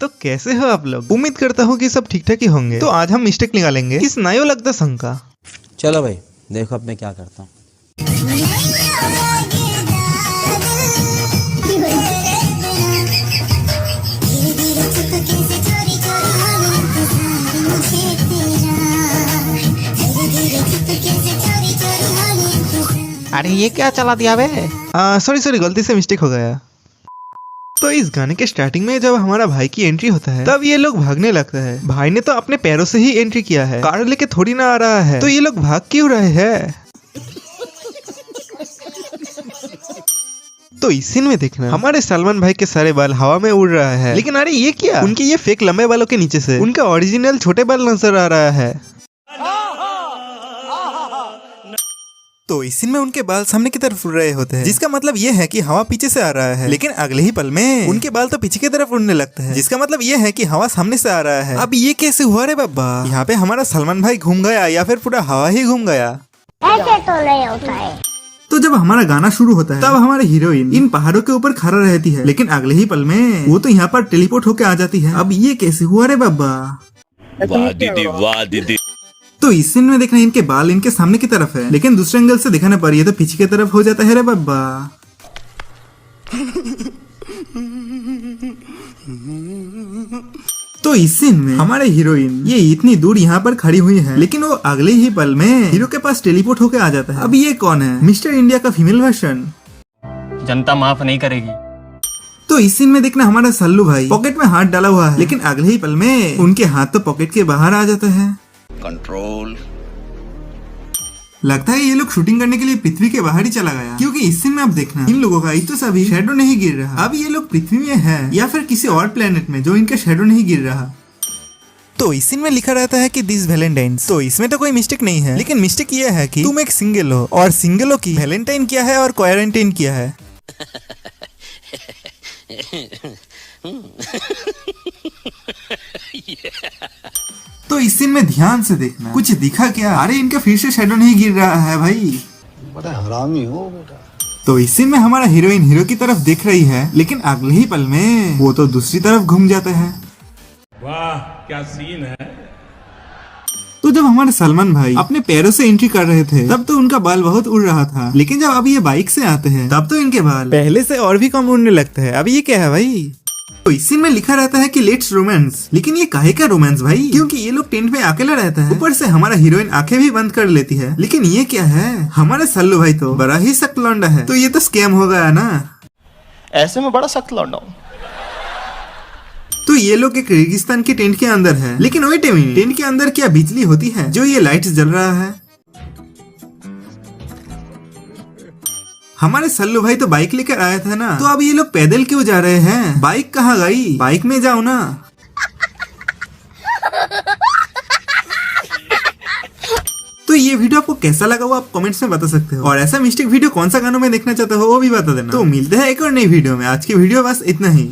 तो कैसे हो आप लोग? उम्मीद करता हूँ कि सब ठीक ठाक ही होंगे। तो आज हम मिस्टेक निकालेंगे इस नयो लगता संघ का। चलो भाई देखो अब मैं क्या करता हूँ। अरे ये क्या चला दिया बे? सॉरी गलती से मिस्टेक हो गया। तो इस गाने के स्टार्टिंग में जब हमारा भाई की एंट्री होता है तब ये लोग भागने लगता है। भाई ने तो अपने पैरों से ही एंट्री किया है, कार लेके थोड़ी ना आ रहा है। तो ये लोग भाग क्यों रहे हैं? तो इस सीन में देखना हमारे सलमान भाई के सारे बाल हवा में उड़ रहा है। लेकिन अरे ये क्या, उनके ये फेक लंबे बालों के नीचे से उनका ओरिजिनल छोटे बाल नजर आ रहा है। तो इस सीन में उनके बाल सामने की तरफ उड़ रहे होते हैं, जिसका मतलब ये है कि हवा पीछे से आ रहा है। लेकिन अगले ही पल में उनके बाल तो पीछे की तरफ उड़ने लगते हैं, जिसका मतलब ये है कि हवा सामने से आ रहा है। अब ये कैसे हुआ रे बाबा? यहाँ पे हमारा सलमान भाई घूम गया या फिर पूरा हवा ही घूम गया? ऐसे तो नहीं होता है। तो जब हमारा गाना शुरू होता है तब हमारी हीरोइन इन पहाड़ों के ऊपर खड़ा रहती है, लेकिन अगले ही पल में वो तो यहाँ पर टेलीपोर्ट होके आ जाती है। अब ये कैसे हुआ रे बाबा? वाह दीदी वाह दीदी। तो इस सीन में देखना इनके बाल इनके सामने की तरफ है, लेकिन दूसरे एंगल से दिखाने पर ये तो पीछे की तरफ हो जाता है रे बाबा। तो इस सीन में हमारे हीरोइन ये इतनी दूर यहाँ पर खड़ी हुई है, लेकिन वो अगले ही पल में हीरो के पास टेलीपोर्ट होकर आ जाता है। अब ये कौन है? मिस्टर इंडिया का फीमेल वर्जन। जनता माफ नहीं करेगी। तो इस सीन में देखना हमारा सल्लू भाई पॉकेट में हाथ डाला हुआ है, लेकिन अगले ही पल में उनके हाथ तो पॉकेट के बाहर आ जाते हैं। कंट्रोल। लगता है ये लोग शूटिंग करने के लिए पृथ्वी के बाहर ही चला गया, क्योंकि इस सीन में आप देखना इन लोगों का इतना सा भी शैडो नहीं गिर रहा। अब ये लोग पृथ्वी में है या फिर किसी और प्लेनेट में जो इनका शैडो नहीं गिर रहा। तो इस सीन में लिखा रहता है कि दिस वैलेंटाइन्स। तो इसमें तो कोई मिस्टेक नहीं है, लेकिन मिस्टेक ये है कि तुम एक सिंगल हो और सिंगलों की वैलेंटाइन किया है और क्वारंटाइन किया है। तो इस सीन में ध्यान से देखना कुछ दिखा क्या? अरे इनका फिर से शैडो नहीं गिर रहा है भाई। बड़ा हरामी हो बेटा। तो इस सीन में हमारा हीरोइन हीरो की तरफ देख रही है, लेकिन अगले ही पल में वो तो दूसरी तरफ घूम जाते हैं। वाह क्या सीन है। तो जब हमारे सलमान भाई अपने पैरों से एंट्री कर रहे थे तब तो उनका बाल बहुत उड़ रहा था, लेकिन जब अब ये बाइक से आते हैं तब तो इनके बाल पहले से और भी कम उड़ने लगते हैं। अब ये क्या है भाई? तो इस सीन में लिखा रहता है कि लेट्स रोमांस, लेकिन ये काहे का रोमांस भाई? क्योंकि ये लोग टेंट में अकेला रहता है, ऊपर से हमारा हीरोइन आंखें भी बंद कर लेती है। लेकिन ये क्या है? हमारे सल्लू भाई तो बड़ा ही सख्त लौंडा है, तो ये तो स्कैम हो गया ना। ऐसे में बड़ा सख्त लौंडा हूं। तो ये लोग एक रेगिस्तान के टेंट के अंदर है, लेकिन वेट अ मिनट, टेंट के अंदर क्या बिजली होती है जो ये लाइट्स जल रहा है? हमारे सल्लू भाई तो बाइक लेकर आया था ना, तो अब ये लोग पैदल क्यों जा रहे हैं? बाइक कहाँ गई? बाइक में जाओ ना। तो ये वीडियो आपको कैसा लगा वो आप कमेंट्स में बता सकते हो, और ऐसा मिस्टेक वीडियो कौन सा गानों में देखना चाहते हो वो भी बता देना। तो मिलते हैं एक और नई वीडियो में। आज की वीडियो बस इतना ही।